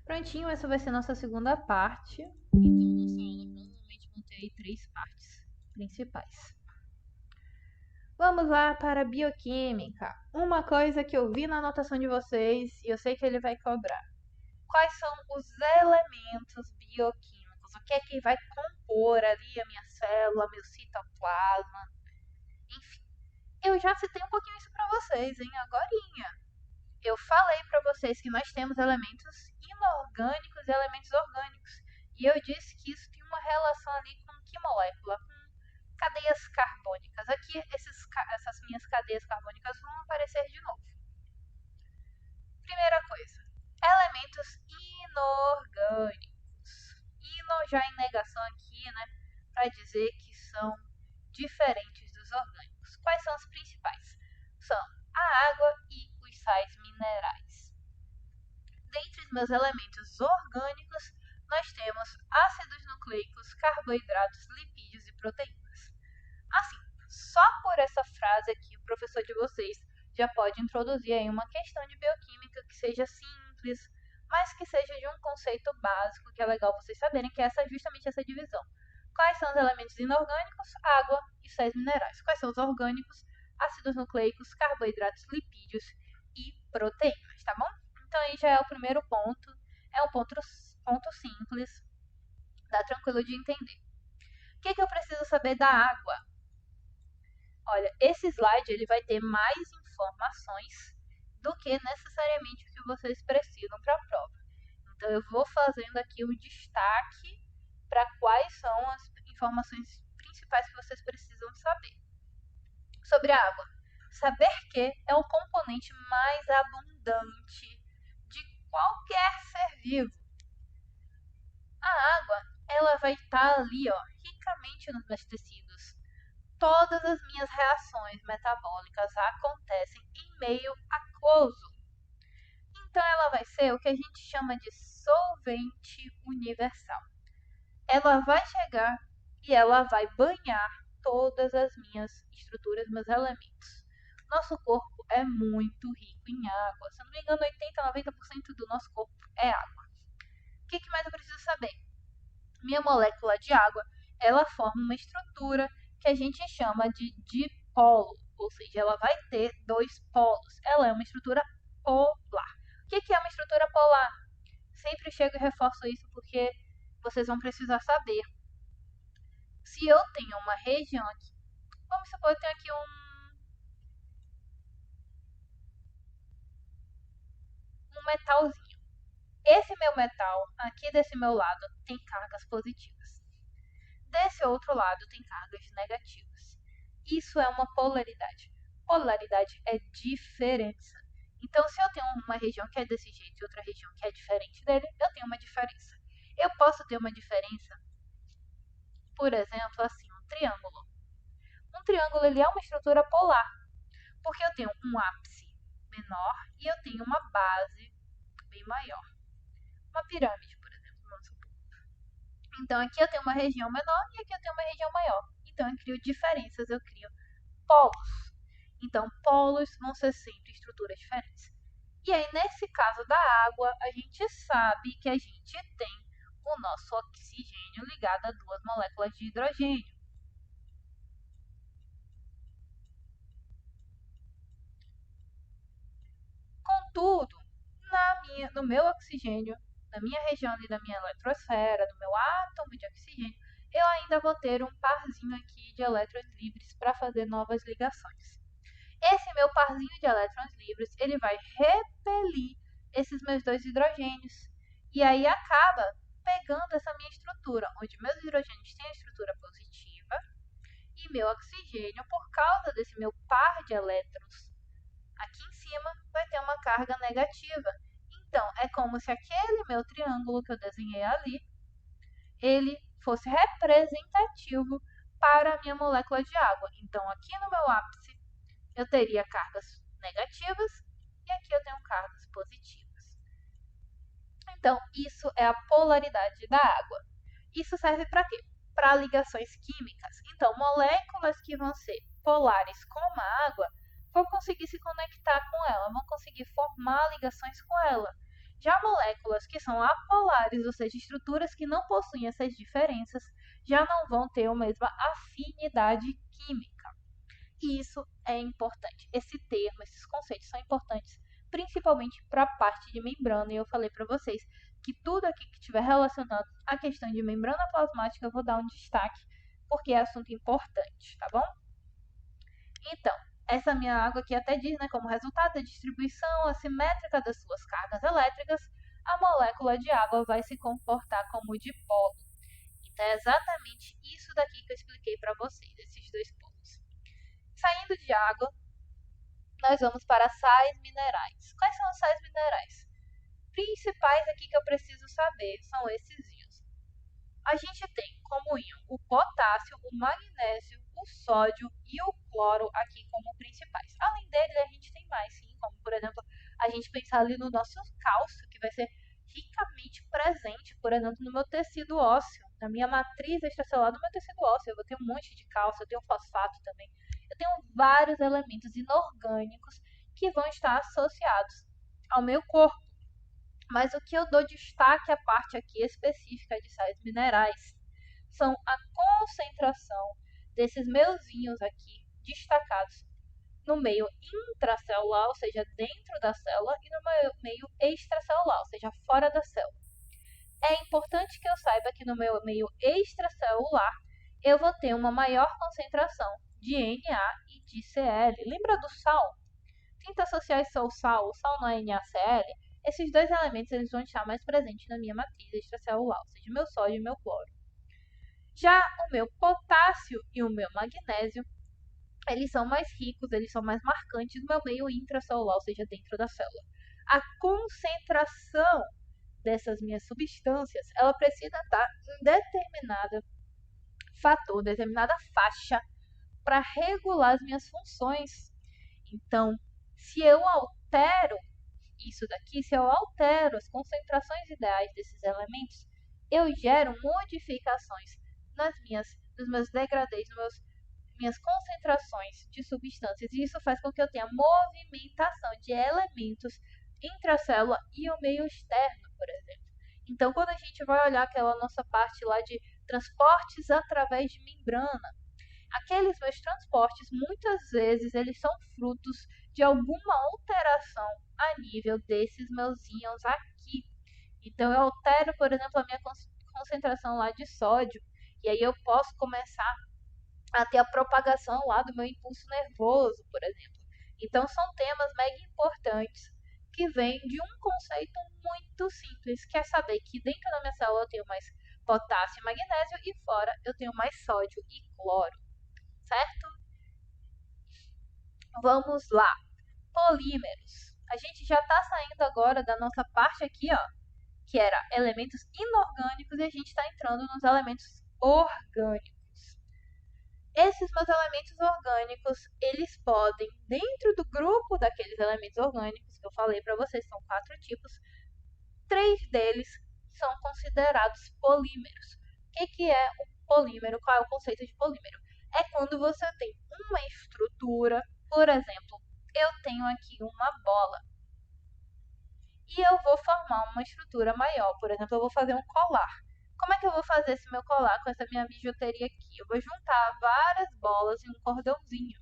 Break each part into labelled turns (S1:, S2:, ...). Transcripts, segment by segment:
S1: Prontinho, essa vai ser nossa segunda parte. Então, nossa aula provavelmente vão ter aí 3 partes principais. Vamos lá para a bioquímica. Uma coisa que eu vi na anotação de vocês e eu sei que ele vai cobrar. Quais são os elementos bioquímicos? O que é que vai compor ali a minha célula, meu citoplasma? Enfim, eu já citei um pouquinho isso para vocês, hein? Agorinha. Eu falei para vocês que nós temos elementos inorgânicos e elementos orgânicos. E eu disse que isso tem uma relação ali com que molécula? Com cadeias carbônicas. Aqui, essas minhas cadeias carbônicas vão aparecer de novo. Primeira coisa, elementos inorgânicos. Ino já em negação aqui, né? Para dizer que são diferentes dos orgânicos. Quais são os principais? São a água e os sais minerais. Dentre os meus elementos orgânicos, nós temos ácidos nucleicos, carboidratos, lipídios e proteínas. Assim, só por essa frase aqui, o professor de vocês já pode introduzir aí uma questão de bioquímica que seja simples, mas que seja de um conceito básico, que é legal vocês saberem, que é justamente essa divisão. Quais são os elementos inorgânicos? Água e sais minerais. Quais são os orgânicos? Ácidos nucleicos, carboidratos, lipídios e proteínas, tá bom? Então aí já é o primeiro ponto, é um ponto simples, dá tranquilo de entender. O que eu preciso saber da água? Olha, esse slide ele vai ter mais informações do que necessariamente o que vocês precisam para a prova. Então eu vou fazendo aqui o destaque para quais são as informações principais que vocês precisam saber. Sobre a água, saber que é o componente mais abundante de qualquer ser vivo. A água, ela vai estar ali, ó, ricamente nos meus tecidos. Todas as minhas reações metabólicas acontecem em meio aquoso. Então ela vai ser o que a gente chama de solvente universal. Ela vai chegar e ela vai banhar todas as minhas estruturas, meus elementos. Nosso corpo é muito rico em água. Se eu não me engano, 80 a 90% do nosso corpo é água. O que mais eu preciso saber? Minha molécula de água, ela forma uma estrutura que a gente chama de dipolo, ou seja, ela vai ter 2 polos. Ela é uma estrutura polar. O que é uma estrutura polar? Sempre chego e reforço isso porque vocês vão precisar saber. Se eu tenho uma região aqui, vamos supor que eu tenho aqui um metalzinho. Esse meu metal, aqui desse meu lado, tem cargas positivas. Desse outro lado, tem cargas negativas. Isso é uma polaridade. Polaridade é diferença. Então, se eu tenho uma região que é desse jeito e outra região que é diferente dele, eu tenho uma diferença. Eu posso ter uma diferença, por exemplo, assim, um triângulo. Um triângulo ele é uma estrutura polar, porque eu tenho um ápice menor e eu tenho uma base bem maior. Uma pirâmide, por exemplo, vamos supor. Então, aqui eu tenho uma região menor e aqui eu tenho uma região maior. Então, eu crio diferenças, eu crio polos. Então, polos vão ser sempre estruturas diferentes. E aí, nesse caso da água, a gente sabe que a gente tem o nosso oxigênio ligado a 2 moléculas de hidrogênio. Contudo, no meu oxigênio, na minha região ali da minha eletrosfera, do meu átomo de oxigênio, eu ainda vou ter um parzinho aqui de elétrons livres para fazer novas ligações. Esse meu parzinho de elétrons livres, ele vai repelir esses meus 2 hidrogênios. E aí acaba pegando essa minha estrutura, onde meus hidrogênios têm a estrutura positiva e meu oxigênio, por causa desse meu par de elétrons aqui em cima, vai ter uma carga negativa. Então, é como se aquele meu triângulo que eu desenhei ali, ele fosse representativo para a minha molécula de água. Então, aqui no meu ápice, eu teria cargas negativas e aqui eu tenho cargas positivas. Então, isso é a polaridade da água. Isso serve para quê? Para ligações químicas. Então, moléculas que vão ser polares com a água vão conseguir se conectar com ela, vão conseguir formar ligações com ela. Já moléculas que são apolares, ou seja, estruturas que não possuem essas diferenças, já não vão ter a mesma afinidade química. E isso é importante. Esse termo, esses conceitos são importantes, principalmente para a parte de membrana. E eu falei para vocês que tudo aqui que estiver relacionado à questão de membrana plasmática, eu vou dar um destaque, porque é assunto importante, tá bom? Então, essa minha água aqui até diz, né, como resultado da distribuição assimétrica das suas cargas elétricas, a molécula de água vai se comportar como dipolo. Então, é exatamente isso daqui que eu expliquei para vocês, esses dois polos. Saindo de água, nós vamos para sais minerais. Quais são os sais minerais? Principais aqui que eu preciso saber são esses íons. A gente tem como íon o potássio, o magnésio, o sódio e o cloro aqui como principais. Além deles, a gente tem mais, sim, como por exemplo, a gente pensar ali no nosso cálcio, que vai ser ricamente presente, por exemplo, no meu tecido ósseo, na minha matriz extracelular do meu tecido ósseo. Eu vou ter um monte de cálcio, eu tenho fosfato também. Eu tenho vários elementos inorgânicos que vão estar associados ao meu corpo. Mas o que eu dou destaque à parte aqui específica de sais minerais são a concentração desses meus íons aqui destacados no meio intracelular, ou seja, dentro da célula, e no meio extracelular, ou seja, fora da célula. É importante que eu saiba que no meu meio extracelular eu vou ter uma maior concentração de Na e de Cl. Lembra do sal? Tenta associar isso ao sal. O sal não é NaCl. Esses dois elementos eles vão estar mais presentes na minha matriz extracelular, ou seja, meu sódio e meu cloro. Já o meu potássio e o meu magnésio, eles são mais ricos, eles são mais marcantes no meu meio intracelular, ou seja, dentro da célula. A concentração dessas minhas substâncias, ela precisa estar em determinado fator, determinada faixa, para regular as minhas funções. Então, se eu altero isso daqui, se eu altero as concentrações ideais desses elementos, eu gero modificações nos meus degradês, minhas concentrações de substâncias, e isso faz com que eu tenha movimentação de elementos intracélula e o meio externo, por exemplo. Então, quando a gente vai olhar aquela nossa parte lá de transportes através de membrana, aqueles meus transportes, muitas vezes, eles são frutos de alguma alteração a nível desses meus íons aqui. Então, eu altero, por exemplo, a minha concentração lá de sódio, e aí eu posso começar a ter a propagação lá do meu impulso nervoso, por exemplo. Então, são temas mega importantes que vêm de um conceito muito simples, que é saber que dentro da minha célula eu tenho mais potássio e magnésio e fora eu tenho mais sódio e cloro, certo? Vamos lá. Polímeros. A gente já está saindo agora da nossa parte aqui, ó, que era elementos inorgânicos, e a gente está entrando nos elementos orgânicos. Esses meus elementos orgânicos, eles podem, dentro do grupo daqueles elementos orgânicos que eu falei para vocês, são 4 tipos, 3 deles são considerados polímeros. O que é um polímero? Qual é o conceito de polímero? É quando você tem uma estrutura, por exemplo, eu tenho aqui uma bola e eu vou formar uma estrutura maior, por exemplo, eu vou fazer um colar. Como é que eu vou fazer esse meu colar com essa minha bijuteria aqui? Eu vou juntar várias bolas em um cordãozinho.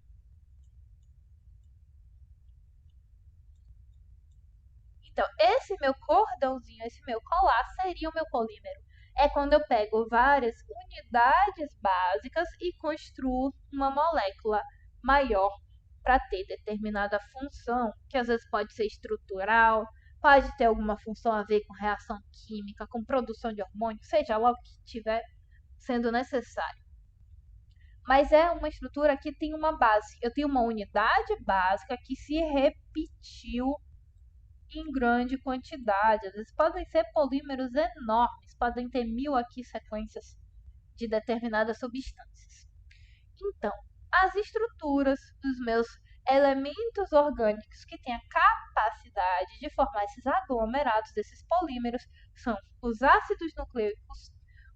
S1: Então, esse meu cordãozinho, esse meu colar seria o meu polímero. É quando eu pego várias unidades básicas e construo uma molécula maior para ter determinada função, que às vezes pode ser estrutural, pode ter alguma função a ver com reação química, com produção de hormônios, seja lá o que estiver sendo necessário. Mas é uma estrutura que tem uma base. Eu tenho uma unidade básica que se repetiu em grande quantidade. Às vezes podem ser polímeros enormes, podem ter 1000 aqui sequências de determinadas substâncias. Então, as estruturas dos meus elementos orgânicos que têm a capacidade de formar esses aglomerados desses polímeros são os ácidos nucleicos,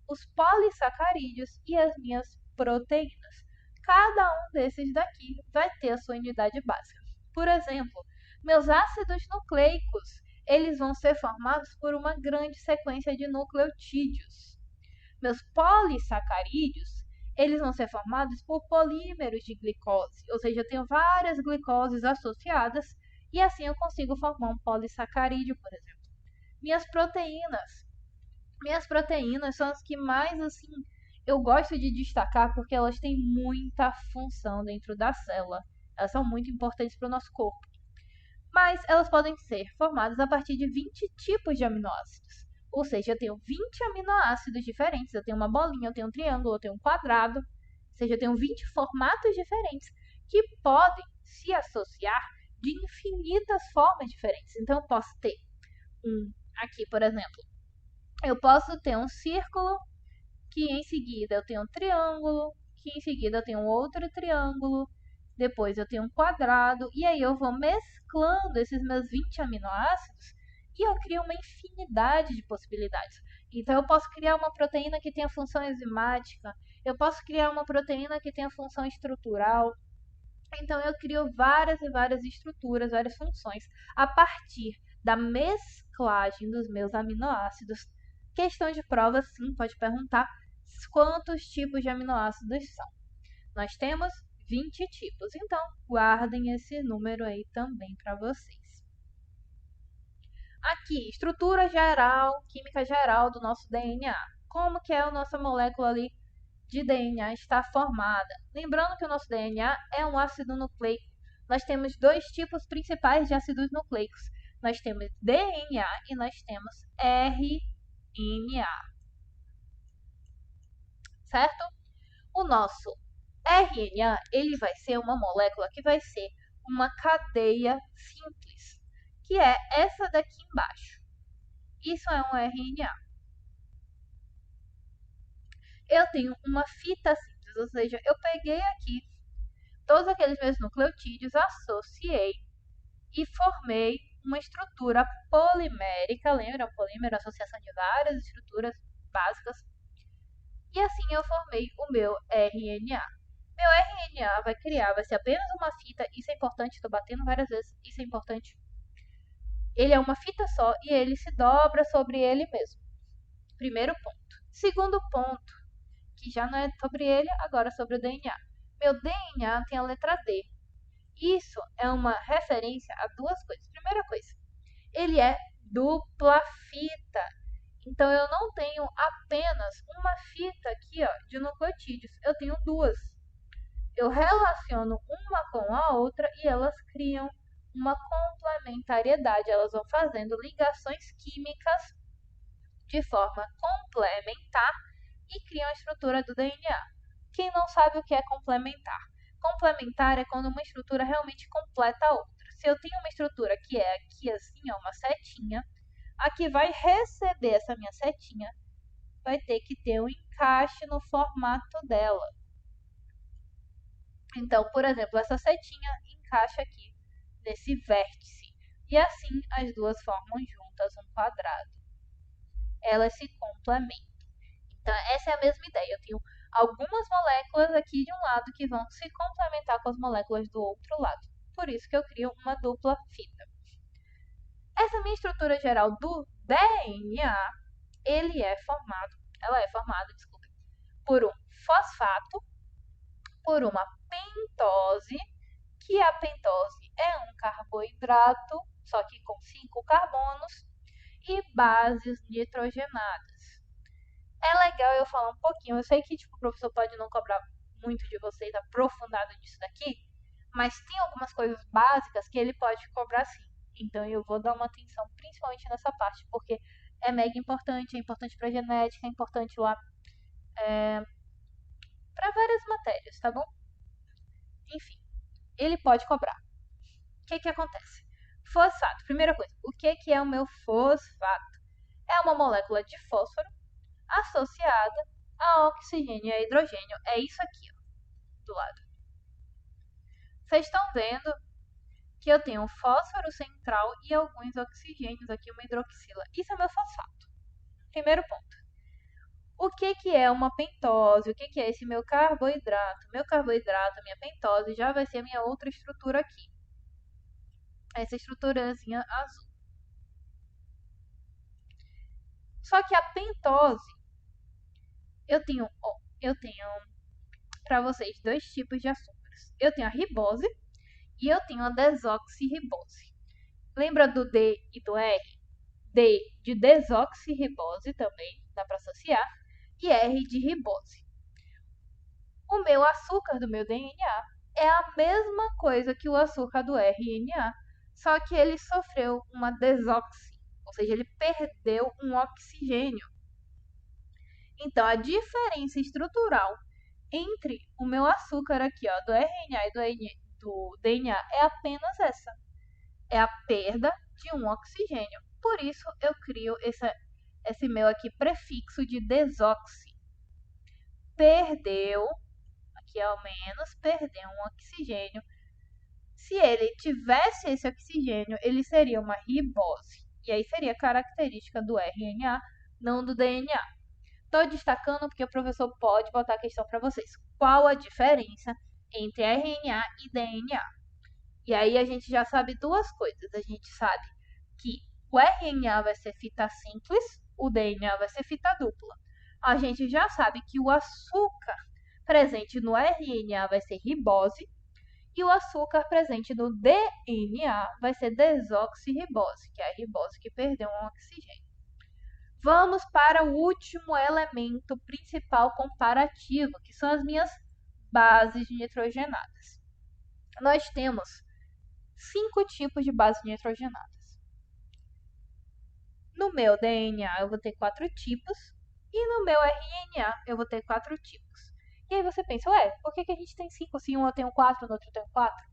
S1: os polissacarídeos e as minhas proteínas. Cada um desses daqui vai ter a sua unidade básica. Por exemplo, meus ácidos nucleicos, eles vão ser formados por uma grande sequência de nucleotídeos. Meus polissacarídeos, eles vão ser formados por polímeros de glicose, ou seja, eu tenho várias glicoses associadas e assim eu consigo formar um polissacarídeo, por exemplo. Minhas proteínas são as que mais assim eu gosto de destacar porque elas têm muita função dentro da célula. Elas são muito importantes para o nosso corpo. Mas elas podem ser formadas a partir de 20 tipos de aminoácidos. Ou seja, eu tenho 20 aminoácidos diferentes. Eu tenho uma bolinha, eu tenho um triângulo, eu tenho um quadrado. Ou seja, eu tenho 20 formatos diferentes que podem se associar de infinitas formas diferentes. Então, eu posso ter aqui, por exemplo, eu posso ter um círculo, que em seguida eu tenho um triângulo, que em seguida eu tenho um outro triângulo, depois eu tenho um quadrado, e aí eu vou mesclando esses meus 20 aminoácidos e eu crio uma infinidade de possibilidades. Então eu posso criar uma proteína que tenha função enzimática, eu posso criar uma proteína que tenha função estrutural. Então eu crio várias e várias estruturas, várias funções a partir da mesclagem dos meus aminoácidos. Questão de prova, sim, pode perguntar quantos tipos de aminoácidos são. Nós temos 20 tipos, então guardem esse número aí também para vocês. Aqui, estrutura geral, química geral do nosso DNA. Como que é a nossa molécula ali de DNA está formada? Lembrando que o nosso DNA é um ácido nucleico. Nós temos dois tipos principais de ácidos nucleicos. Nós temos DNA e nós temos RNA. Certo? O nosso RNA, ele vai ser uma molécula que vai ser uma cadeia simples, que é essa daqui embaixo. Isso é um RNA. Eu tenho uma fita simples, ou seja, eu peguei aqui todos aqueles meus nucleotídeos, associei e formei uma estrutura polimérica. Lembra? Polímero, associação de várias estruturas básicas. E assim eu formei o meu RNA. Meu RNA vai ser apenas uma fita, isso é importante, estou batendo várias vezes, isso é importante. Ele é uma fita só e ele se dobra sobre ele mesmo. Primeiro ponto. Segundo ponto, que já não é sobre ele, agora sobre o DNA. Meu DNA tem a letra D. Isso é uma referência a duas coisas. Primeira coisa, ele é dupla fita. Então eu não tenho apenas uma fita aqui, ó, de nucleotídeos. Eu tenho duas. Eu relaciono uma com a outra e elas criam uma complementariedade. Elas vão fazendo ligações químicas de forma complementar e criam a estrutura do DNA. Quem não sabe o que é complementar? Complementar é quando uma estrutura realmente completa a outra. Se eu tenho uma estrutura que é aqui assim, ó, uma setinha, a que vai receber essa minha setinha vai ter que ter um encaixe no formato dela. Então, por exemplo, essa setinha encaixa aqui nesse vértice. E assim as duas formam juntas um quadrado. Elas se complementam. Então, essa é a mesma ideia. Eu tenho algumas moléculas aqui de um lado que vão se complementar com as moléculas do outro lado. Por isso que eu crio uma dupla fita. Essa minha estrutura geral do DNA, ela é formada, por um fosfato, por uma pentose, que a pentose é um carboidrato, só que com 5 carbonos, e bases nitrogenadas. É legal eu falar um pouquinho, eu sei que o professor pode não cobrar muito de vocês aprofundado nisso daqui, mas tem algumas coisas básicas que ele pode cobrar sim. Então eu vou dar uma atenção principalmente nessa parte, porque é mega importante, é importante para genética, é importante lá para várias matérias, tá bom? Enfim, ele pode cobrar. O que acontece? Fosfato. Primeira coisa, o que é o meu fosfato? É uma molécula de fósforo associada a oxigênio e a hidrogênio. É isso aqui, ó, do lado. Vocês estão vendo que eu tenho um fósforo central e alguns oxigênios aqui, uma hidroxila. Isso é meu fosfato. Primeiro ponto. O que é uma pentose? O que é esse meu carboidrato? Meu carboidrato, minha pentose, já vai ser a minha outra estrutura aqui. Essa estruturazinha azul. Só que a pentose, eu tenho para vocês dois tipos de açúcares. Eu tenho a ribose e eu tenho a desoxirribose. Lembra do D e do R? D de desoxirribose também, dá para associar, e R de ribose. O meu açúcar do meu DNA é a mesma coisa que o açúcar do RNA, só que ele sofreu uma desoxi, ou seja, ele perdeu um oxigênio. Então, a diferença estrutural entre o meu açúcar aqui, ó, do RNA e do DNA é apenas essa. É a perda de um oxigênio. Por isso, eu crio esse meu aqui prefixo de desoxi. Perdeu, aqui ao menos, perdeu um oxigênio. Se ele tivesse esse oxigênio, ele seria uma ribose. E aí seria característica do RNA, não do DNA. Estou destacando porque o professor pode botar a questão para vocês. Qual a diferença entre RNA e DNA? E aí a gente já sabe duas coisas. A gente sabe que o RNA vai ser fita simples, o DNA vai ser fita dupla. A gente já sabe que o açúcar presente no RNA vai ser ribose e o açúcar presente no DNA vai ser desoxirribose, que é a ribose que perdeu um oxigênio. Vamos para o último elemento principal comparativo, que são as minhas bases nitrogenadas. Nós temos 5 tipos de bases nitrogenadas. No meu DNA eu vou ter 4 tipos e no meu RNA eu vou ter 4 tipos. E aí você pensa, ué, por que a gente tem 5 se um eu tenho 4, no outro eu tenho 4?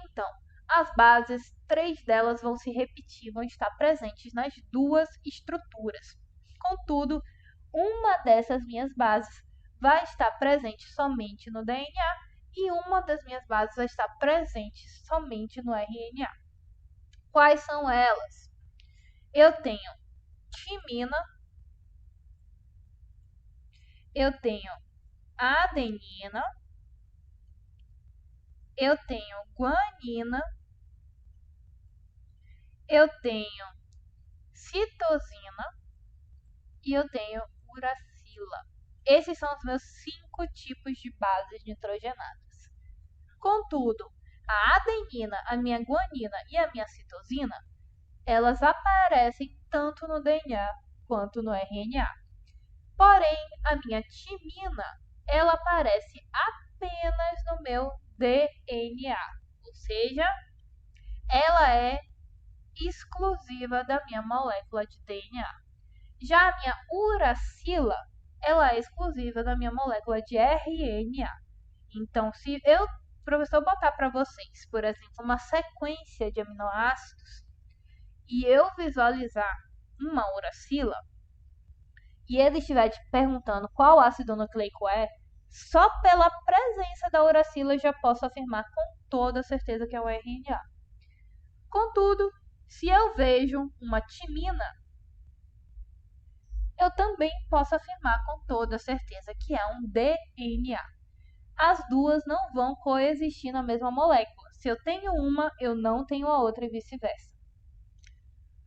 S1: Então, as bases, 3 delas vão se repetir, vão estar presentes nas duas estruturas. Contudo, uma dessas minhas bases vai estar presente somente no DNA e uma das minhas bases vai estar presente somente no RNA. Quais são elas? Eu tenho timina, eu tenho adenina, eu tenho guanina, eu tenho citosina e eu tenho uracila. Esses são os meus 5 tipos de bases nitrogenadas. Contudo, a adenina, a minha guanina e a minha citosina, elas aparecem tanto no DNA quanto no RNA. Porém, a minha timina, ela aparece apenas no meu DNA, ou seja, ela é exclusiva da minha molécula de DNA. Já a minha uracila, ela é exclusiva da minha molécula de RNA. Então, se o professor botar para vocês, por exemplo, uma sequência de aminoácidos e eu visualizar uma uracila, e ele estiver te perguntando qual ácido nucleico é, só pela presença da uracila eu já posso afirmar com toda certeza que é um RNA. Contudo, se eu vejo uma timina, eu também posso afirmar com toda certeza que é um DNA. As duas não vão coexistir na mesma molécula. Se eu tenho uma, eu não tenho a outra e vice-versa.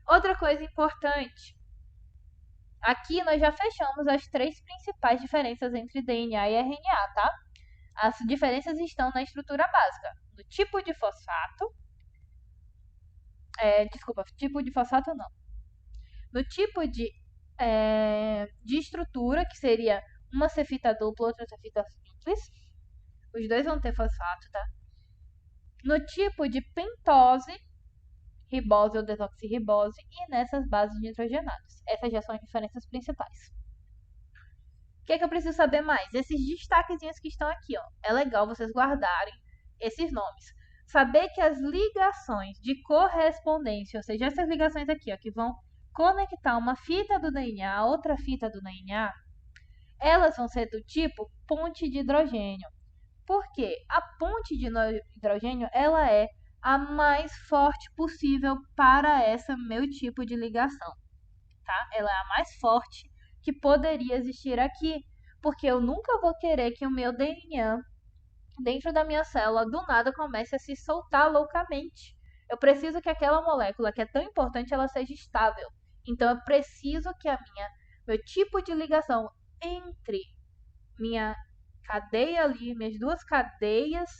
S1: Outra coisa importante. Aqui nós já fechamos as 3 principais diferenças entre DNA e RNA, tá? As diferenças estão na estrutura básica, no tipo de fosfato. Tipo de fosfato não. No tipo de estrutura, que seria uma ser fita dupla, outra ser fita simples. Os dois vão ter fosfato, tá? No tipo de pentose, ribose ou desoxirribose e nessas bases nitrogenadas. Essas já são as diferenças principais. O que é que eu preciso saber mais? Esses destaquezinhos que estão aqui, ó. É legal vocês guardarem esses nomes. Saber que as ligações de correspondência, ou seja, essas ligações aqui, ó, que vão conectar uma fita do DNA a outra fita do DNA, elas vão ser do tipo ponte de hidrogênio. Porque a ponte de hidrogênio, ela é a mais forte possível para esse meu tipo de ligação, tá? Ela é a mais forte que poderia existir aqui, porque eu nunca vou querer que o meu DNA dentro da minha célula do nada comece a se soltar loucamente. Eu preciso que aquela molécula que é tão importante, ela seja estável. Então, eu preciso que meu tipo de ligação entre minha cadeia ali, minhas duas cadeias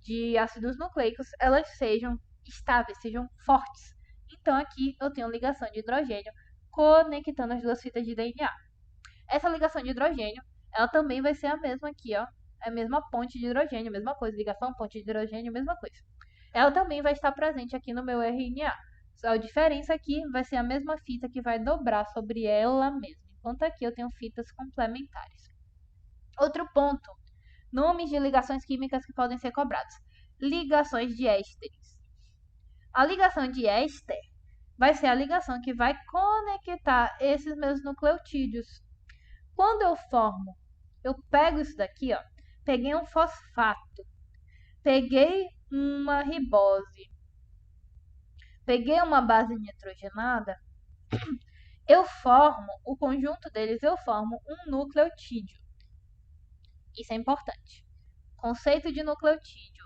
S1: de ácidos nucleicos, elas sejam estáveis, sejam fortes. Então, aqui eu tenho ligação de hidrogênio conectando as duas fitas de DNA. Essa ligação de hidrogênio, ela também vai ser a mesma aqui, ó. É a mesma ponte de hidrogênio, mesma coisa. Ligação, ponte de hidrogênio, mesma coisa. Ela também vai estar presente aqui no meu RNA. Só a diferença aqui vai ser a mesma fita que vai dobrar sobre ela mesma. Enquanto aqui eu tenho fitas complementares. Outro ponto. Nomes de ligações químicas que podem ser cobrados. Ligações de ésteres. A ligação de éster vai ser a ligação que vai conectar esses meus nucleotídeos. Quando eu pego isso daqui, ó, peguei um fosfato, peguei uma ribose, peguei uma base nitrogenada, o conjunto deles, eu formo um nucleotídeo. Isso é importante. Conceito de nucleotídeo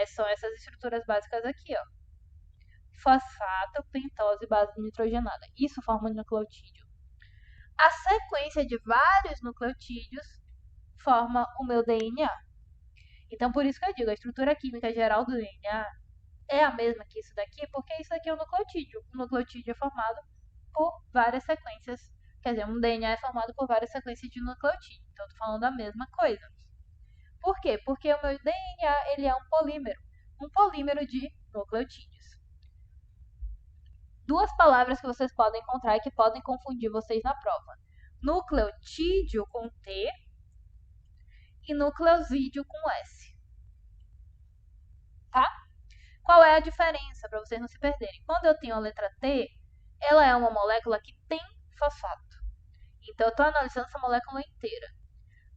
S1: são essas estruturas básicas aqui, ó. Fosfato, pentose, base nitrogenada. Isso forma um nucleotídeo. A sequência de vários nucleotídeos forma o meu DNA. Então, por isso que eu digo, a estrutura química geral do DNA é a mesma que isso daqui, porque isso aqui é um nucleotídeo. Um nucleotídeo é formado por várias sequências, quer dizer, um DNA é formado por várias sequências de nucleotídeo. Então, eu tô falando a mesma coisa. Por quê? Porque o meu DNA, ele é um polímero de nucleotídeos. Duas palavras que vocês podem encontrar e que podem confundir vocês na prova. Nucleotídeo com T e nucleosídeo com S. Tá? Qual é a diferença, para vocês não se perderem? Quando eu tenho a letra T, ela é uma molécula que tem fosfato. Então, eu estou analisando essa molécula inteira.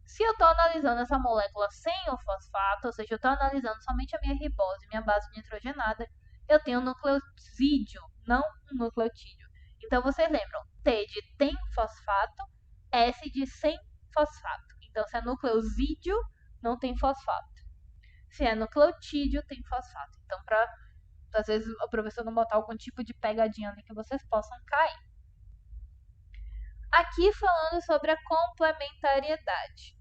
S1: Se eu estou analisando essa molécula sem o fosfato, ou seja, eu estou analisando somente a minha ribose, minha base nitrogenada, eu tenho um nucleosídeo, não um nucleotídeo. Então, vocês lembram, T de tem fosfato, S de sem fosfato. Então, se é nucleosídeo, não tem fosfato. Se é nucleotídeo, tem fosfato. Então, para às vezes o professor não botar algum tipo de pegadinha ali que vocês possam cair. Aqui falando sobre a complementariedade.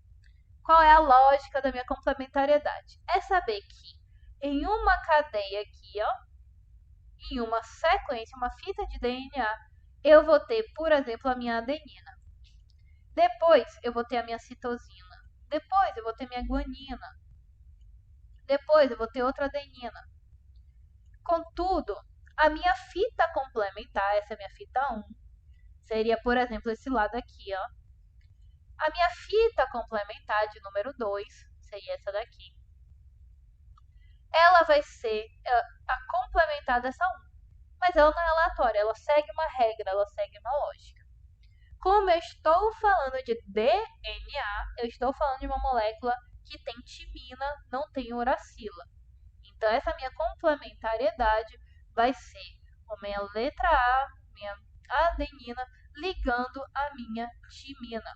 S1: Qual é a lógica da minha complementariedade? É saber que em uma cadeia aqui, ó, em uma sequência, uma fita de DNA, eu vou ter, por exemplo, a minha adenina. Depois eu vou ter a minha citosina. Depois eu vou ter minha guanina. Depois eu vou ter outra adenina. Contudo, a minha fita complementar, essa é a minha fita 1, seria, por exemplo, esse lado aqui, ó. A minha fita complementar de número 2, seria essa daqui. Ela vai ser a complementar dessa 1. Mas ela não é aleatória, ela segue uma regra, ela segue uma lógica. Como eu estou falando de DNA, eu estou falando de uma molécula que tem timina, não tem uracila. Então, essa minha complementariedade vai ser a minha letra A, minha adenina, ligando a minha timina.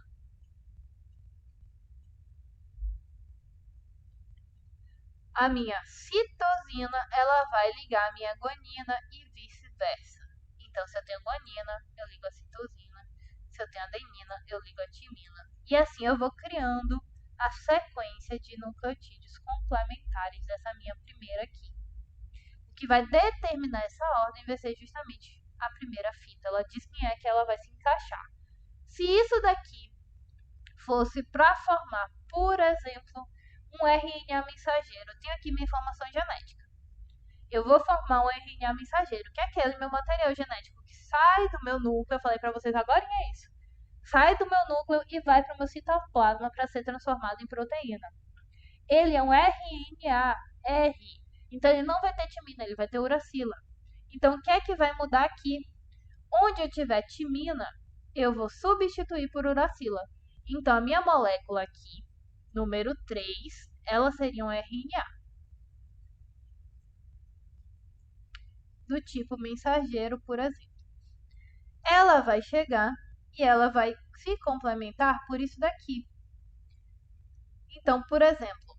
S1: A minha citosina, ela vai ligar a minha guanina e vice-versa. Então, se eu tenho guanina, eu ligo a citosina. Se eu tenho adenina, eu ligo a timina. E assim eu vou criando a sequência de nucleotídeos complementares dessa minha primeira aqui. O que vai determinar essa ordem vai ser justamente a primeira fita. Ela diz quem é que ela vai se encaixar. Se isso daqui fosse para formar, por exemplo, um RNA mensageiro, eu tenho aqui minha informação genética. Eu vou formar um RNA mensageiro, que é aquele meu material genético que sai do meu núcleo, eu falei para vocês agora é isso. Sai do meu núcleo e vai para o meu citoplasma para ser transformado em proteína. Ele é um RNA, R. Então ele não vai ter timina, ele vai ter uracila. Então o que é que vai mudar aqui? Onde eu tiver timina, eu vou substituir por uracila. Então a minha molécula aqui, número 3, ela seria um RNA. Do tipo mensageiro, por exemplo. Ela vai chegar e ela vai se complementar por isso daqui. Então, por exemplo,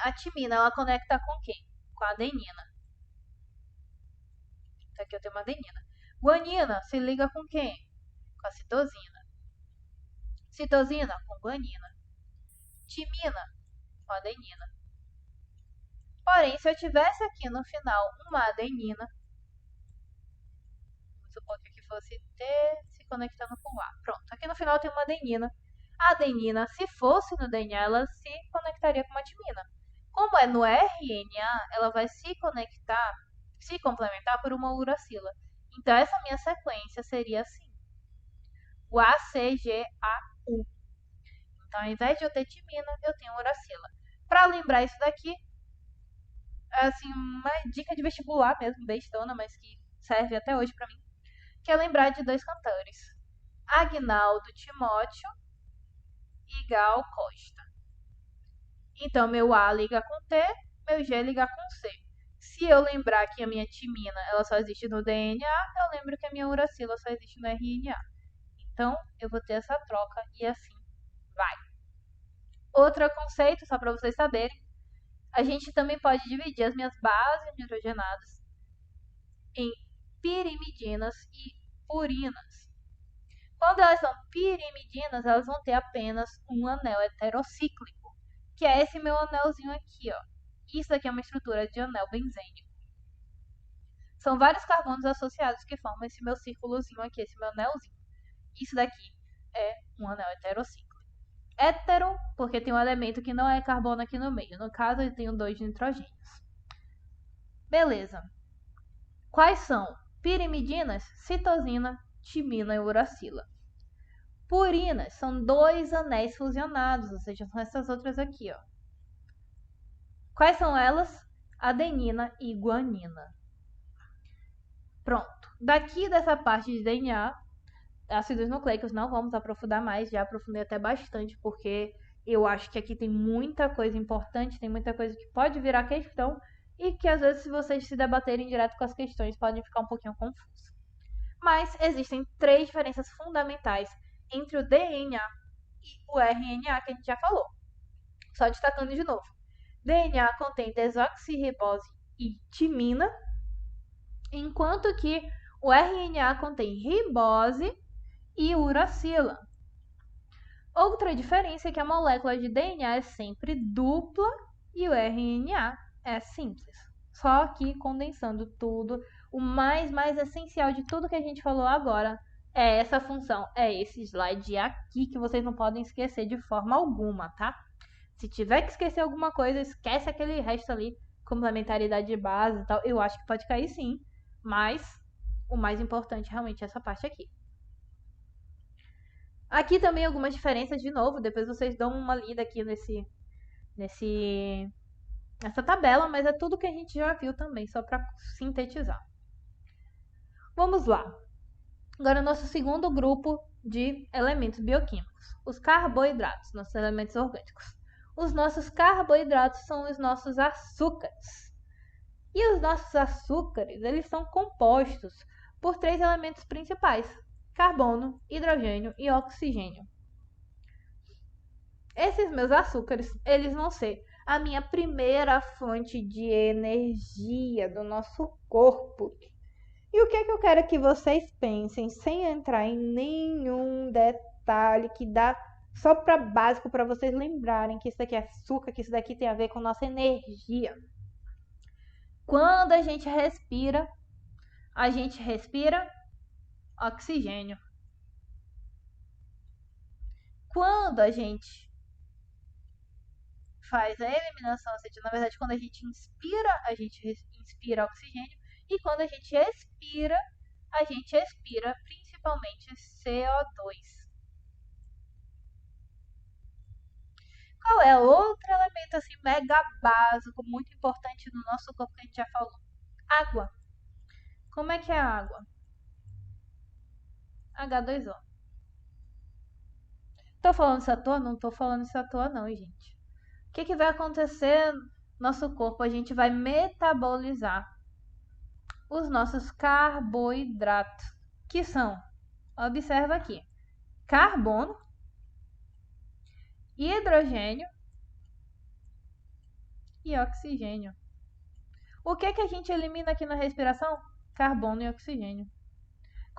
S1: a timina, ela conecta com quem? Com a adenina. Então aqui eu tenho uma adenina. Guanina se liga com quem? Com a citosina. Citosina com guanina. Timina com adenina. Porém, se eu tivesse aqui no final uma adenina, vamos supor que aqui fosse T se conectando com A. Pronto, aqui no final tem uma adenina. A adenina, se fosse no DNA, ela se conectaria com uma timina. Como é no RNA, ela vai se conectar, se complementar por uma uracila. Então, essa minha sequência seria assim. O ACGAU. Então, ao invés de eu ter timina, eu tenho uracila. Para lembrar isso daqui, é assim, uma dica de vestibular mesmo, bestona, mas que serve até hoje para mim, que é lembrar de dois cantores. Agnaldo Timóteo e Gal Costa. Então, meu A liga com T, meu G liga com C. Se eu lembrar que a minha timina ela só existe no DNA, eu lembro que a minha uracila só existe no RNA. Então, eu vou ter essa troca e assim vai. Outro conceito, só para vocês saberem, a gente também pode dividir as minhas bases nitrogenadas em pirimidinas e purinas. Quando elas são pirimidinas, elas vão ter apenas um anel heterocíclico, que é esse meu anelzinho aqui, ó. Isso aqui é uma estrutura de anel benzênico. São vários carbonos associados que formam esse meu círculozinho aqui, esse meu anelzinho. Isso daqui é um anel heterocíclico. Hétero, porque tem um elemento que não é carbono aqui no meio. No caso, eu tenho 2 nitrogênios. Beleza. Quais são? Pirimidinas, citosina, timina e uracila. Purinas são 2 anéis fusionados, ou seja, são essas outras aqui, ó. Quais são elas? Adenina e guanina. Pronto. Daqui dessa parte de DNA, ácidos nucleicos não vamos aprofundar mais, já aprofundei até bastante, porque eu acho que aqui tem muita coisa importante, tem muita coisa que pode virar questão e que às vezes se vocês se debaterem direto com as questões podem ficar um pouquinho confusos. Mas existem 3 diferenças fundamentais entre o DNA e o RNA que a gente já falou. Só destacando de novo. DNA contém desoxirribose e timina, enquanto que o RNA contém ribose e uracila. Outra diferença é que a molécula de DNA é sempre dupla e o RNA é simples. Só que condensando tudo, o mais essencial de tudo que a gente falou agora é essa função, é esse slide aqui que vocês não podem esquecer de forma alguma, tá? Se tiver que esquecer alguma coisa, esquece aquele resto ali, complementaridade de base e tal. Eu acho que pode cair sim, mas o mais importante realmente é essa parte aqui. Aqui também algumas diferenças de novo, depois vocês dão uma lida aqui nessa tabela, mas é tudo que a gente já viu também, só para sintetizar. Vamos lá. Agora, nosso segundo grupo de elementos bioquímicos, os carboidratos, nossos elementos orgânicos. Os nossos carboidratos são os nossos açúcares. E os nossos açúcares, eles são compostos por 3 elementos principais: carbono, hidrogênio e oxigênio. Esses meus açúcares, eles vão ser a minha primeira fonte de energia do nosso corpo. E o que é que eu quero que vocês pensem, sem entrar em nenhum detalhe, que dá só para básico para vocês lembrarem que isso daqui é açúcar, que isso daqui tem a ver com nossa energia. Quando a gente respira oxigênio. Quando a gente faz a eliminação, ou seja, na verdade, quando a gente inspira oxigênio, e quando a gente expira principalmente CO2. Qual é outro elemento assim mega básico, muito importante no nosso corpo que a gente já falou? Água. Como é que é a água? H2O. Tô falando isso à toa? Não tô falando isso à toa não, gente. O que vai acontecer no nosso corpo? A gente vai metabolizar os nossos carboidratos, que são, observa aqui, carbono, hidrogênio e oxigênio. O que a gente elimina aqui na respiração? Carbono e oxigênio.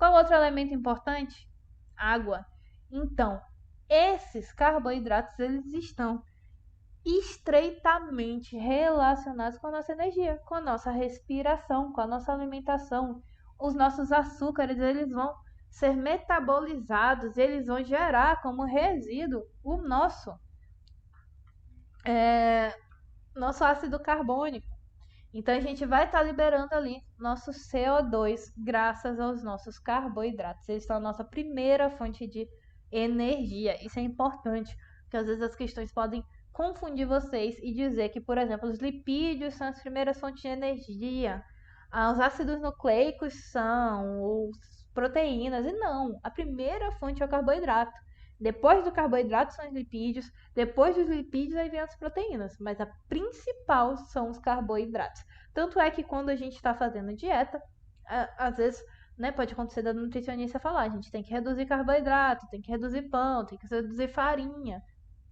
S1: Qual outro elemento importante? Água. Então, esses carboidratos, eles estão estreitamente relacionados com a nossa energia, com a nossa respiração, com a nossa alimentação. Os nossos açúcares, eles vão ser metabolizados, eles vão gerar como resíduo o nosso ácido carbônico. Então a gente vai estar liberando ali nosso CO2 graças aos nossos carboidratos. Eles são a nossa primeira fonte de energia. Isso é importante, porque às vezes as questões podem confundir vocês e dizer que, por exemplo, os lipídios são as primeiras fontes de energia, os ácidos nucleicos são, as proteínas, e não. A primeira fonte é o carboidrato. Depois do carboidrato são os lipídios, depois dos lipídios aí vem as proteínas, mas a principal são os carboidratos. Tanto é que quando a gente está fazendo dieta, às vezes, né, pode acontecer da nutricionista falar, a gente tem que reduzir carboidrato, tem que reduzir pão, tem que reduzir farinha.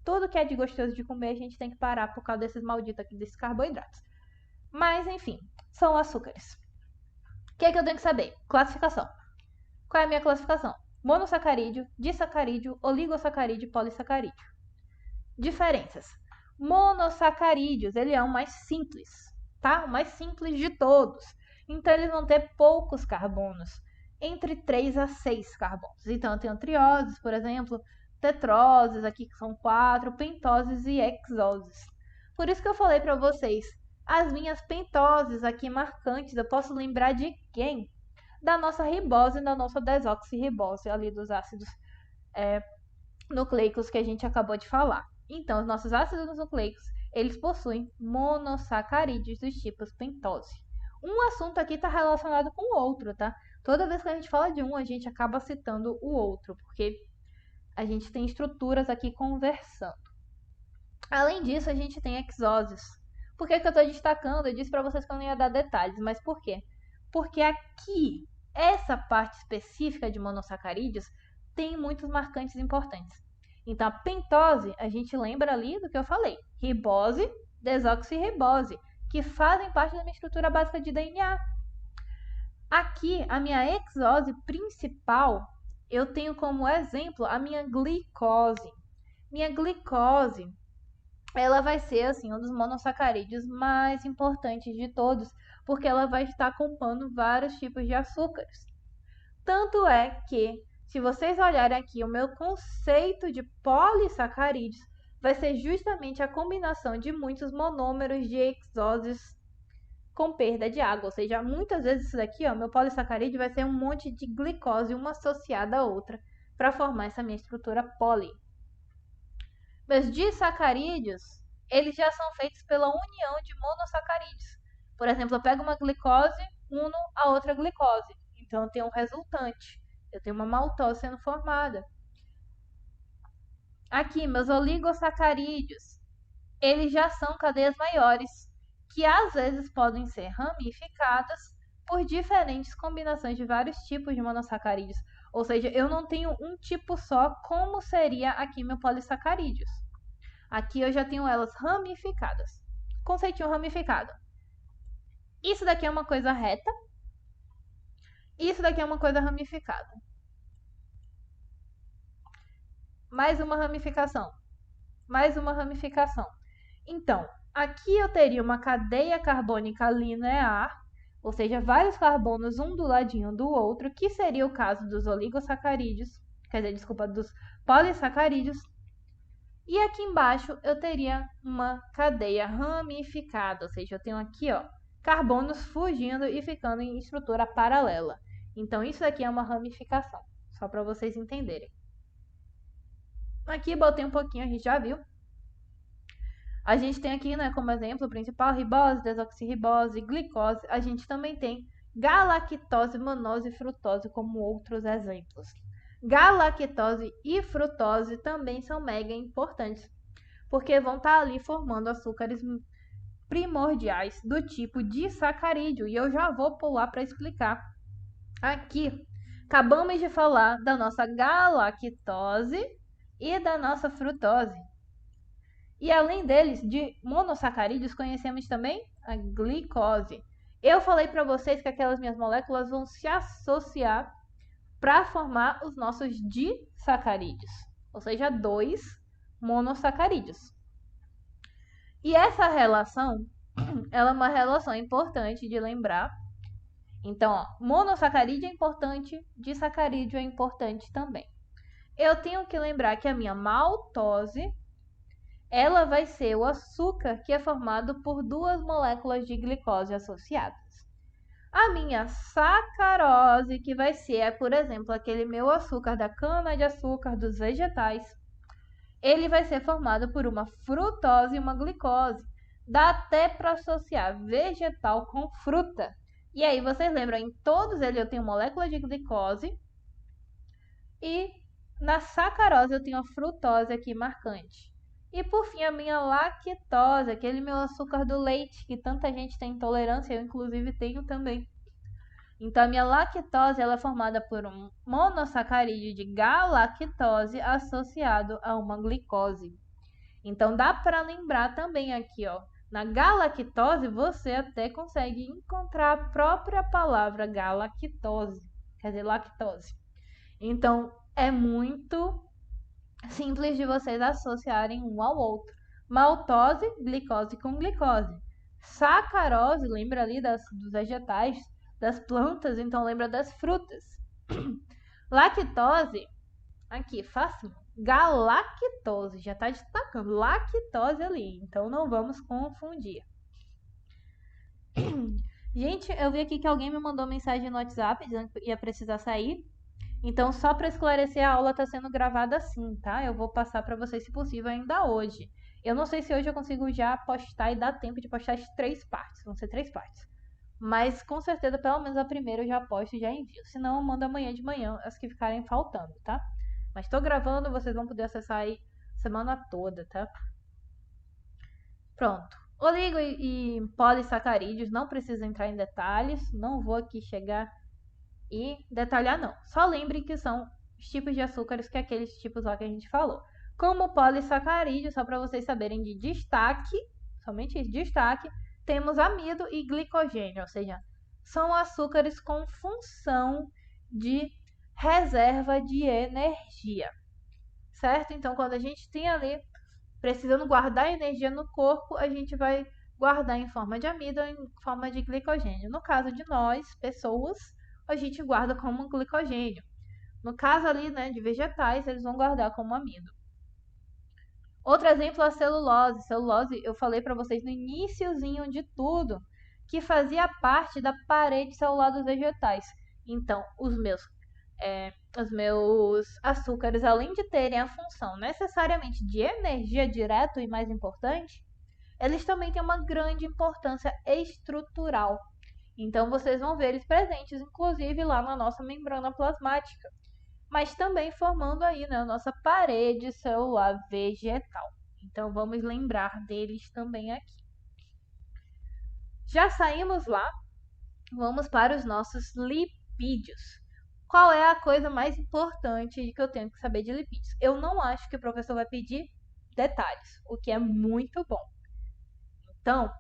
S1: Tudo que é de gostoso de comer a gente tem que parar por causa desses malditos aqui, desses carboidratos. Mas, enfim, são açúcares. O que é que eu tenho que saber? Classificação. Qual é a minha classificação? Monossacarídeo, disacarídeo, oligosacarídeo e polissacarídeo. Diferenças. Monossacarídeos, ele é o mais simples, tá? O mais simples de todos. Então, eles vão ter poucos carbonos, entre 3 a 6 carbonos. Então, eu tenho trioses, por exemplo, tetroses, aqui que são 4, pentoses e hexoses. Por isso que eu falei para vocês, as minhas pentoses aqui marcantes, eu posso lembrar de quem? Da nossa ribose e da nossa desoxirribose, ali dos ácidos nucleicos que a gente acabou de falar. Então, os nossos ácidos nucleicos, eles possuem monossacarídeos dos tipos pentose. Um assunto aqui está relacionado com o outro, tá? Toda vez que a gente fala de um, a gente acaba citando o outro, porque a gente tem estruturas aqui conversando. Além disso, a gente tem hexoses. Por que eu estou destacando? Eu disse para vocês que eu não ia dar detalhes, mas por quê? Porque aqui, essa parte específica de monossacarídeos tem muitos marcantes importantes. Então, a pentose, a gente lembra ali do que eu falei. Ribose, desoxirribose, que fazem parte da minha estrutura básica de DNA. Aqui, a minha hexose principal, eu tenho como exemplo a minha glicose. Minha glicose, ela vai ser assim, um dos monossacarídeos mais importantes de todos, porque ela vai estar compondo vários tipos de açúcares. Tanto é que, se vocês olharem aqui, o meu conceito de polissacarídeos vai ser justamente a combinação de muitos monômeros de hexoses com perda de água. Ou seja, muitas vezes isso daqui, ó, meu polissacarídeo vai ser um monte de glicose, uma associada à outra, para formar essa minha estrutura poli. Meus disacarídeos, eles já são feitos pela união de monossacarídeos. Por exemplo, eu pego uma glicose, uno a outra glicose. Então, eu tenho um resultante. Eu tenho uma maltose sendo formada. Aqui, meus oligosacarídeos, eles já são cadeias maiores, que às vezes podem ser ramificadas por diferentes combinações de vários tipos de monossacarídeos. Ou seja, eu não tenho um tipo só, como seria aqui meu polissacarídeos. Aqui eu já tenho elas ramificadas. Conceitinho ramificado. Isso daqui é uma coisa reta. Isso daqui é uma coisa ramificada. Mais uma ramificação. Mais uma ramificação. Então, aqui eu teria uma cadeia carbônica linear, ou seja, vários carbonos um do ladinho do outro, que seria o caso dos oligosacarídeos, dos polissacarídeos. E aqui embaixo eu teria uma cadeia ramificada, ou seja, eu tenho aqui, ó, carbonos fugindo e ficando em estrutura paralela. Então, isso aqui é uma ramificação, só para vocês entenderem. Aqui botei um pouquinho, a gente já viu. A gente tem aqui, né, como exemplo principal, ribose, desoxirribose, glicose. A gente também tem galactose, manose e frutose como outros exemplos. Galactose e frutose também são mega importantes, porque vão estar ali formando açúcares primordiais do tipo disacarídeo. E eu já vou pular para explicar. Aqui, acabamos de falar da nossa galactose e da nossa frutose. E além deles, de monossacarídeos, conhecemos também a glicose. Eu falei para vocês que aquelas minhas moléculas vão se associar para formar os nossos disacarídeos, ou seja, 2 monossacarídeos. E essa relação, ela é uma relação importante de lembrar. Então, ó, monossacarídeo é importante, disacarídeo é importante também. Eu tenho que lembrar que a minha maltose, ela vai ser o açúcar que é formado por 2 moléculas de glicose associadas. A minha sacarose, que vai ser, por exemplo, aquele meu açúcar da cana-de-açúcar dos vegetais, ele vai ser formado por uma frutose e uma glicose. Dá até para associar vegetal com fruta. E aí, vocês lembram, em todos eles eu tenho molécula de glicose e na sacarose eu tenho a frutose aqui marcante. E por fim, a minha lactose, aquele meu açúcar do leite, que tanta gente tem intolerância, eu inclusive tenho também. Então, a minha lactose ela é formada por um monossacarídeo de galactose associado a uma glicose. Então, dá para lembrar também aqui, ó, na galactose você até consegue encontrar a própria palavra galactose, quer dizer, lactose. Então, é muito simples de vocês associarem um ao outro. Maltose, glicose com glicose. Sacarose, lembra ali dos vegetais, das plantas, então lembra das frutas. Lactose, aqui, fácil. Galactose, já está destacando. Lactose ali, então não vamos confundir. Gente, eu vi aqui que alguém me mandou mensagem no WhatsApp dizendo que ia precisar sair. Então, só para esclarecer, a aula está sendo gravada assim, tá? Eu vou passar para vocês, se possível, ainda hoje. Eu não sei se hoje eu consigo já postar e dar tempo de postar as 3 partes. Vão ser 3 partes. Mas, com certeza, pelo menos a primeira eu já posto e já envio. Se não, eu mando amanhã de manhã as que ficarem faltando, tá? Mas estou gravando, vocês vão poder acessar aí semana toda, tá? Pronto. Oligo e polissacarídeos, não preciso entrar em detalhes. Não vou aqui chegar e detalhar não. Só lembrem que são os tipos de açúcares que é aqueles tipos lá que a gente falou. Como polissacarídeo, só para vocês saberem de destaque, somente isso, destaque, temos amido e glicogênio, ou seja, são açúcares com função de reserva de energia, certo? Então, quando a gente tem ali precisando guardar energia no corpo, a gente vai guardar em forma de amido ou em forma de glicogênio. No caso de nós, pessoas, a gente guarda como glicogênio. No caso ali, né, de vegetais, eles vão guardar como amido. Outro exemplo é a celulose. Celulose, eu falei para vocês no iniciozinho de tudo, que fazia parte da parede celular dos vegetais. Então, os meus açúcares, além de terem a função necessariamente de energia direto e mais importante, eles também têm uma grande importância estrutural. Então, vocês vão ver eles presentes, inclusive lá na nossa membrana plasmática, mas também formando aí, né, a nossa parede celular vegetal. Então, vamos lembrar deles também aqui. Já saímos lá, vamos para os nossos lipídios. Qual é a coisa mais importante que eu tenho que saber de lipídios? Eu não acho que o professor vai pedir detalhes, o que é muito bom. Então,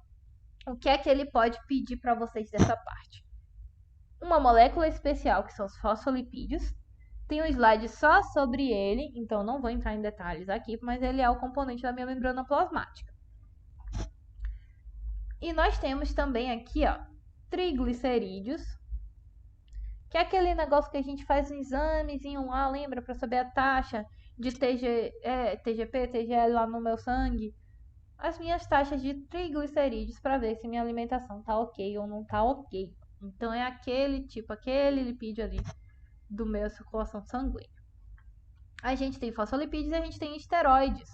S1: o que é que ele pode pedir para vocês dessa parte? Uma molécula especial, que são os fosfolipídios. Tem um slide só sobre ele, então não vou entrar em detalhes aqui, mas ele é o componente da minha membrana plasmática. E nós temos também aqui, ó, triglicerídeos, que é aquele negócio que a gente faz um examezinho lá, lembra, para saber a taxa de TGP, TGL lá no meu sangue. As minhas taxas de triglicerídeos para ver se minha alimentação tá ok ou não tá ok. Então é aquele lipídio ali do meu circulação sanguínea. A gente tem fosfolipídios e a gente tem esteroides.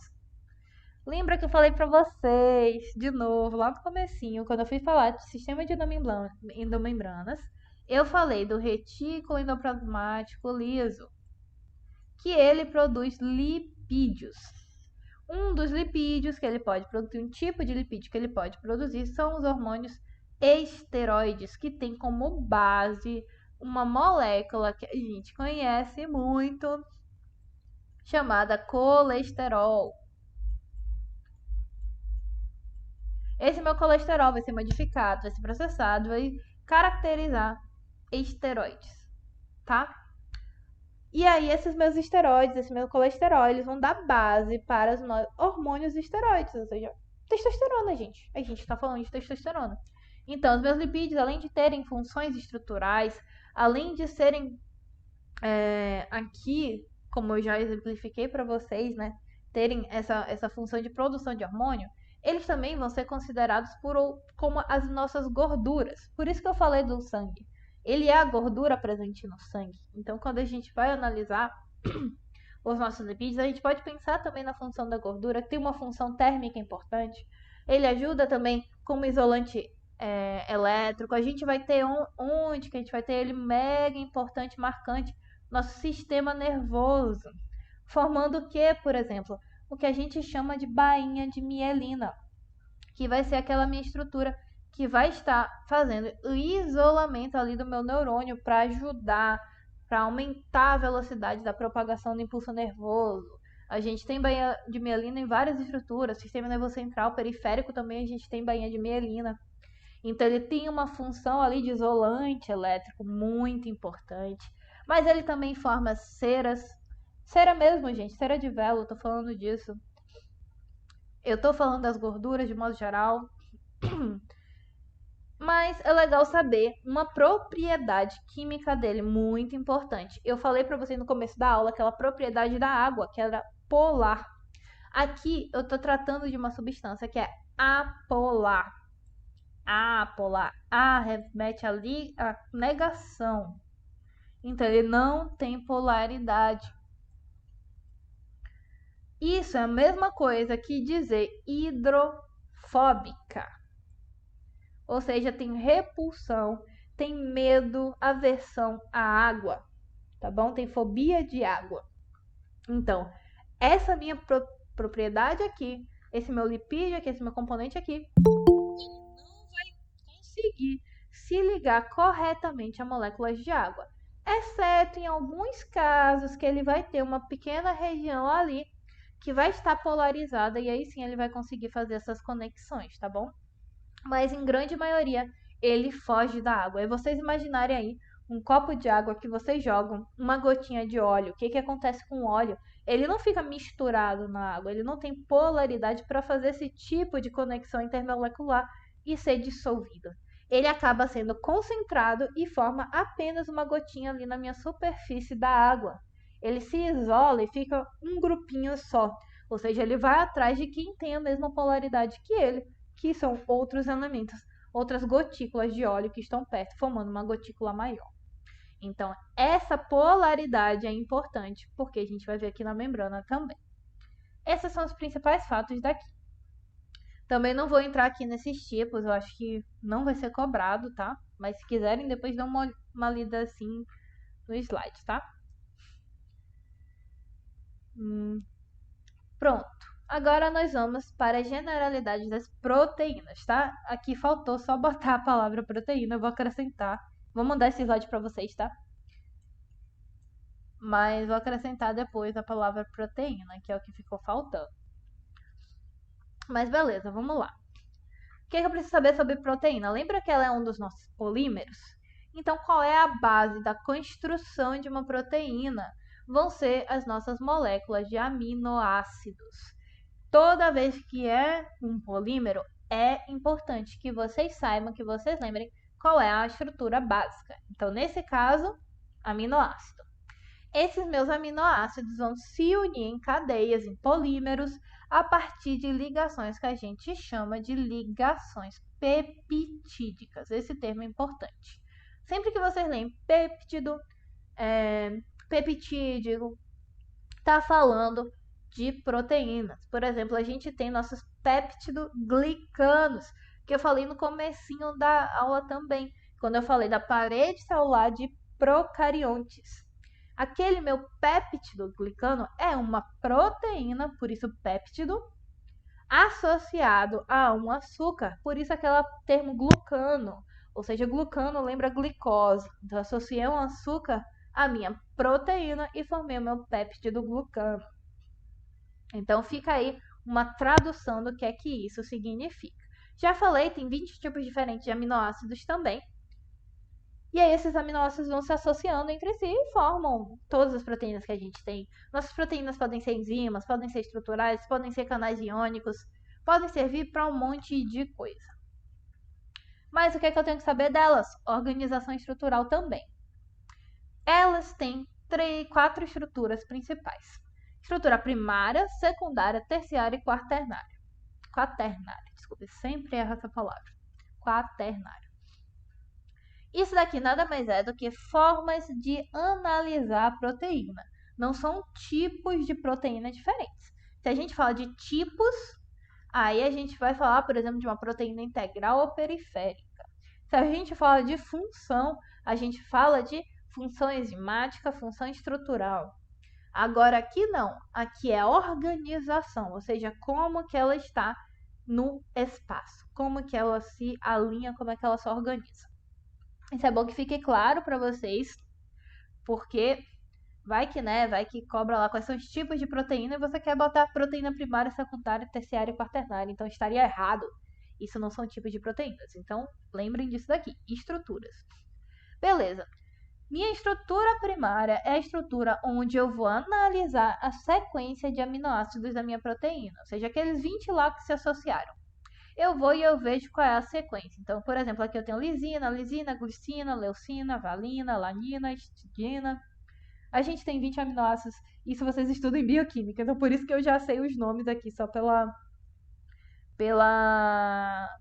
S1: Lembra que eu falei para vocês, de novo, lá no comecinho, quando eu fui falar de sistema de endomembranas, eu falei do retículo endoplasmático liso, que ele produz lipídios. Um dos lipídios que ele pode produzir, um tipo de lipídio que ele pode produzir, são os hormônios esteroides, que tem como base uma molécula que a gente conhece muito, chamada colesterol. Esse meu colesterol vai ser modificado, vai ser processado, vai caracterizar esteroides, tá? E aí esses meus esteroides, esse meu colesterol, eles vão dar base para os hormônios esteroides, ou seja, testosterona, gente. A gente está falando de testosterona. Então, os meus lipídios, além de terem funções estruturais, além de serem aqui, como eu já exemplifiquei para vocês, né, terem essa função de produção de hormônio, eles também vão ser considerados como as nossas gorduras. Por isso que eu falei do sangue. Ele é a gordura presente no sangue. Então, quando a gente vai analisar os nossos lipídios, a gente pode pensar também na função da gordura, que tem uma função térmica importante. Ele ajuda também como isolante elétrico. A gente vai ter onde que a gente vai ter ele mega importante, marcante, nosso sistema nervoso, formando o que, por exemplo, o que a gente chama de bainha de mielina, que vai ser aquela minha estrutura que vai estar fazendo o isolamento ali do meu neurônio para ajudar, para aumentar a velocidade da propagação do impulso nervoso. A gente tem bainha de mielina em várias estruturas, sistema nervoso central, periférico também a gente tem bainha de mielina. Então ele tem uma função ali de isolante elétrico muito importante. Mas ele também forma ceras. Cera mesmo, gente, cera de vela, eu tô falando disso. Eu tô falando das gorduras de modo geral. Mas é legal saber uma propriedade química dele muito importante. Eu falei para vocês no começo da aula aquela propriedade da água, que era polar. Aqui eu tô tratando de uma substância que é apolar. Apolar. A remete à negação. Então ele não tem polaridade. Isso é a mesma coisa que dizer hidrofóbica. Ou seja, tem repulsão, tem medo, aversão à água, tá bom? Tem fobia de água. Então, essa minha propriedade aqui, esse meu lipídio aqui, esse meu componente aqui, ele não vai conseguir se ligar corretamente a moléculas de água. Exceto em alguns casos que ele vai ter uma pequena região ali que vai estar polarizada e aí sim ele vai conseguir fazer essas conexões, tá bom? Mas em grande maioria ele foge da água. E vocês imaginarem aí um copo de água que vocês jogam, uma gotinha de óleo. O que, que acontece com o óleo? Ele não fica misturado na água, ele não tem polaridade para fazer esse tipo de conexão intermolecular e ser dissolvido. Ele acaba sendo concentrado e forma apenas uma gotinha ali na minha superfície da água. Ele se isola e fica um grupinho só. Ou seja, ele vai atrás de quem tem a mesma polaridade que ele, que são outros elementos, outras gotículas de óleo que estão perto, formando uma gotícula maior. Então, essa polaridade é importante, porque a gente vai ver aqui na membrana também. Esses são os principais fatos daqui. Também não vou entrar aqui nesses tipos, eu acho que não vai ser cobrado, tá? Mas se quiserem, depois dão uma lida assim no slide, tá? Pronto. Agora nós vamos para a generalidade das proteínas, tá? Aqui faltou só botar a palavra proteína, eu vou acrescentar. Vou mandar esse slide para vocês, tá? Mas vou acrescentar depois a palavra proteína, que é o que ficou faltando. Mas beleza, vamos lá. O que eu preciso saber sobre proteína? Lembra que ela é um dos nossos polímeros? Então, qual é a base da construção de uma proteína? Vão ser as nossas moléculas de aminoácidos. Toda vez que é um polímero, é importante que vocês saibam, que vocês lembrem qual é a estrutura básica. Então, nesse caso, aminoácido. Esses meus aminoácidos vão se unir em cadeias, em polímeros, a partir de ligações que a gente chama de ligações peptídicas. Esse termo é importante. Sempre que vocês leem péptido, peptídico, está falando de proteínas. Por exemplo, a gente tem nossos peptidoglicanos, que eu falei no comecinho da aula também, quando eu falei da parede celular de procariontes. Aquele meu peptidoglicano é uma proteína, por isso péptido, associado a um açúcar, por isso aquele termo glucano, ou seja, glucano lembra glicose. Então, eu associei um açúcar à minha proteína e formei o meu peptidoglicano. Então, fica aí uma tradução do que é que isso significa. Já falei, tem 20 tipos diferentes de aminoácidos também. E aí esses aminoácidos vão se associando entre si e formam todas as proteínas que a gente tem. Nossas proteínas podem ser enzimas, podem ser estruturais, podem ser canais iônicos, podem servir para um monte de coisa. Mas o que é que eu tenho que saber delas? Organização estrutural também. Elas têm 4 estruturas principais. Estrutura primária, secundária, terciária e quaternária. Quaternária, desculpe, sempre erro essa palavra. Quaternária. Isso daqui nada mais é do que formas de analisar a proteína. Não são tipos de proteína diferentes. Se a gente fala de tipos, aí a gente vai falar, por exemplo, de uma proteína integral ou periférica. Se a gente fala de função, a gente fala de função enzimática, função estrutural. Agora aqui não, aqui é organização, ou seja, como que ela está no espaço, como que ela se alinha, como é que ela se organiza. Isso é bom que fique claro para vocês, porque vai que cobra lá quais são os tipos de proteína e você quer botar proteína primária, secundária, terciária e quaternária, então estaria errado. Isso não são tipos de proteínas, então lembrem disso daqui, estruturas. Beleza. Minha estrutura primária é a estrutura onde eu vou analisar a sequência de aminoácidos da minha proteína, ou seja, aqueles 20 lá que se associaram. Eu vou e eu vejo qual é a sequência. Então, por exemplo, aqui eu tenho lisina, glicina, leucina, valina, lanina, histidina. A gente tem 20 aminoácidos. Isso vocês estudam em bioquímica, então por isso que eu já sei os nomes aqui, só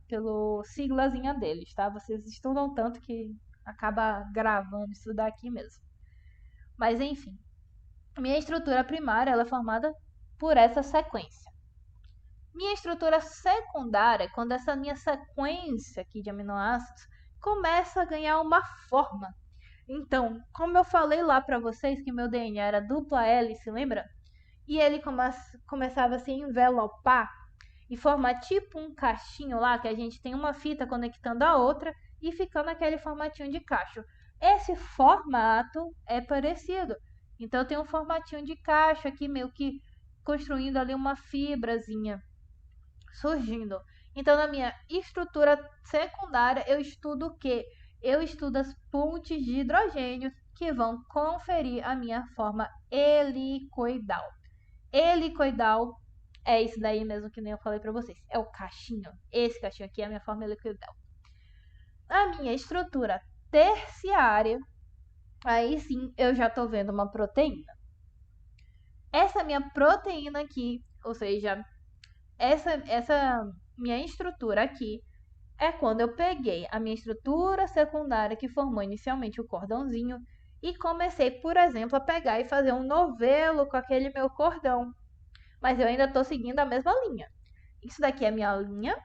S1: pelo siglazinha deles, tá? Vocês estudam tanto que acaba gravando isso daqui mesmo. Mas enfim, minha estrutura primária ela é formada por essa sequência. Minha estrutura secundária é quando essa minha sequência aqui de aminoácidos começa a ganhar uma forma. Então, como eu falei lá para vocês que meu DNA era dupla hélice, lembra? E ele começava a se envelopar e formar tipo um cachinho lá, que a gente tem uma fita conectando a outra e ficando aquele formatinho de cacho. Esse formato é parecido. Então, eu tenho um formatinho de cacho aqui, meio que construindo ali uma fibrazinha surgindo. Então, na minha estrutura secundária, eu estudo o quê? Eu estudo as pontes de hidrogênio que vão conferir a minha forma helicoidal. Helicoidal é isso daí mesmo que nem eu falei para vocês. É o cachinho. Esse cachinho aqui é a minha forma helicoidal. A minha estrutura terciária, aí sim eu já estou vendo uma proteína. Essa minha proteína aqui, ou seja, essa minha estrutura aqui é quando eu peguei a minha estrutura secundária que formou inicialmente o cordãozinho e comecei, por exemplo, a pegar e fazer um novelo com aquele meu cordão. Mas eu ainda estou seguindo a mesma linha. Isso daqui é a minha linha.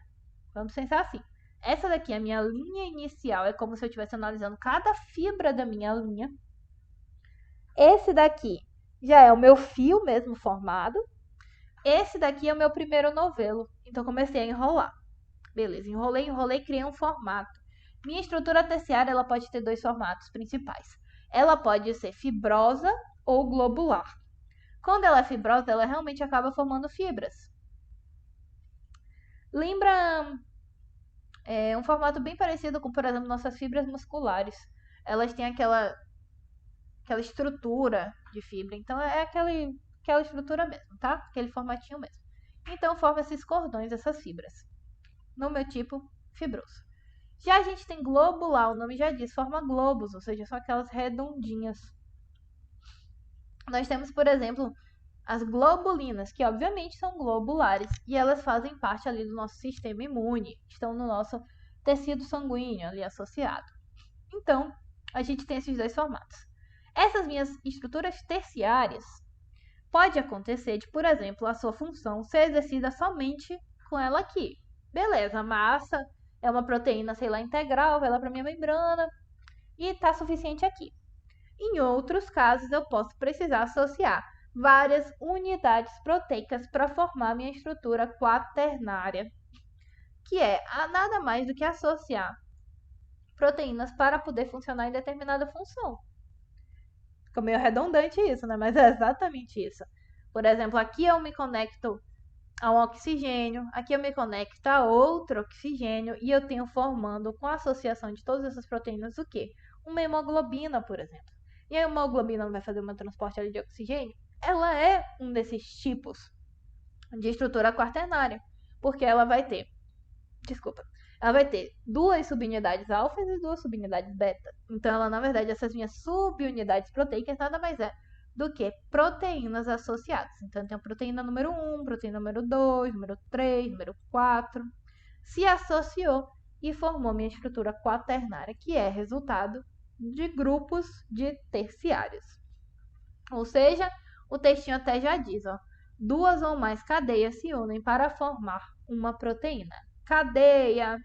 S1: Vamos pensar assim. Essa daqui é a minha linha inicial. É como se eu estivesse analisando cada fibra da minha linha. Esse daqui já é o meu fio mesmo formado. Esse daqui é o meu primeiro novelo. Então, comecei a enrolar. Beleza, enrolei, criei um formato. Minha estrutura terciária ela pode ter 2 formatos principais. Ela pode ser fibrosa ou globular. Quando ela é fibrosa, ela realmente acaba formando fibras. Lembra um formato bem parecido com, por exemplo, nossas fibras musculares. Elas têm aquela estrutura de fibra. Então, é aquela estrutura mesmo, tá? Aquele formatinho mesmo. Então, forma esses cordões, essas fibras. No meu tipo, fibroso. Já a gente tem globular, o nome já diz, forma globos, ou seja, são aquelas redondinhas. Nós temos, por exemplo, as globulinas, que obviamente são globulares, e elas fazem parte ali do nosso sistema imune, estão no nosso tecido sanguíneo ali associado. Então, a gente tem esses 2 formatos. Essas minhas estruturas terciárias, pode acontecer de, por exemplo, a sua função ser exercida somente com ela aqui. Beleza, a massa é uma proteína, sei lá, integral, vai lá para minha membrana e está suficiente aqui. Em outros casos, eu posso precisar associar várias unidades proteicas para formar minha estrutura quaternária, que é nada mais do que associar proteínas para poder funcionar em determinada função. Ficou meio redundante isso, né? Mas é exatamente isso. Por exemplo, aqui eu me conecto a um oxigênio, aqui eu me conecto a outro oxigênio e eu tenho formando com a associação de todas essas proteínas o quê? uma hemoglobina, por exemplo. E a hemoglobina não vai fazer um transporte ali de oxigênio? Ela é um desses tipos de estrutura quaternária, porque ela vai ter, ela vai ter duas subunidades alfas e duas subunidades beta. Então, ela, na verdade, essas minhas subunidades proteicas nada mais é do que proteínas associadas. Então, tem a proteína número 1, proteína número 2, número 3, número 4. Se associou e formou minha estrutura quaternária, que é resultado de grupos de terciários. Ou seja, o textinho até já diz, ó, duas ou mais cadeias se unem para formar uma proteína. Cadeia,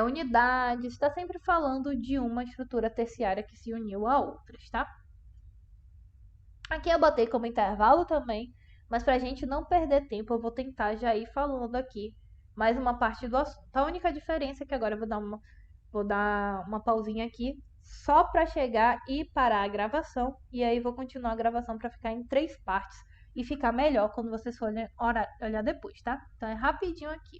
S1: unidade, está sempre falando de uma estrutura terciária que se uniu a outras, tá? Aqui eu botei como intervalo também, mas para a gente não perder tempo, eu vou tentar já ir falando aqui mais uma parte do assunto. A única diferença é que agora eu vou dar uma pausinha aqui só para chegar e parar a gravação, e aí vou continuar a gravação para ficar em 3 partes e ficar melhor quando vocês forem olhar depois, tá? Então é rapidinho aqui.